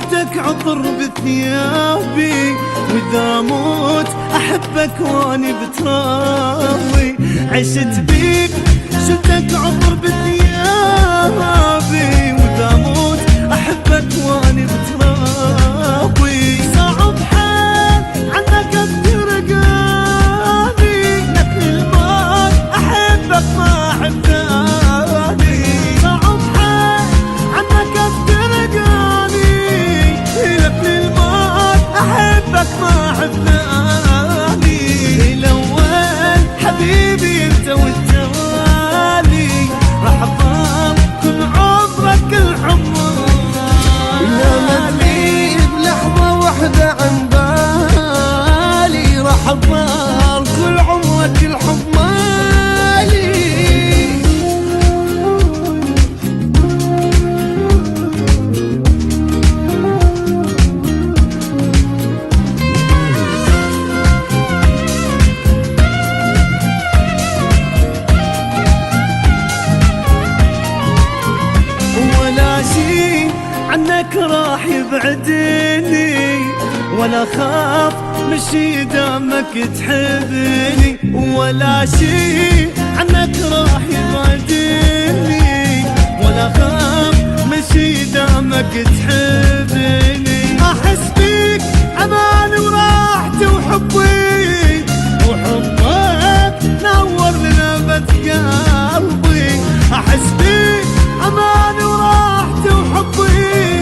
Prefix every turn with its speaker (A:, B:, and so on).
A: شفتك عطر بثيابي، وإذا موت أحبك واني بترابي. عشت بيك شفتك عطر بثيابي، وإذا موت أحبك واني بترابي. صعب حال عنك افترقاني، لكن الموت أحبك ما أحب ثاني. صعب حال عنك افترقاني، لكن الموت أحبك ما أحب ثاني. الأول حبيبي أنت والتوالي، راح أضل كل عمرك الحمال.
B: يا مدري بلحظة واحدة عن بالي، راح أضل كل عمرك الحب مالي.
A: ولا شي عنك راح يبعدني، ولا خاف مشي دامك تحبني. ولا شي عنك راح يبعدني، ولا خاف مشي دامك تحبني. أحس بيك أمان وراحتي وحبي، وحبك نور لنبت قلبي. أحس بيك أمان وراحتي وحبي،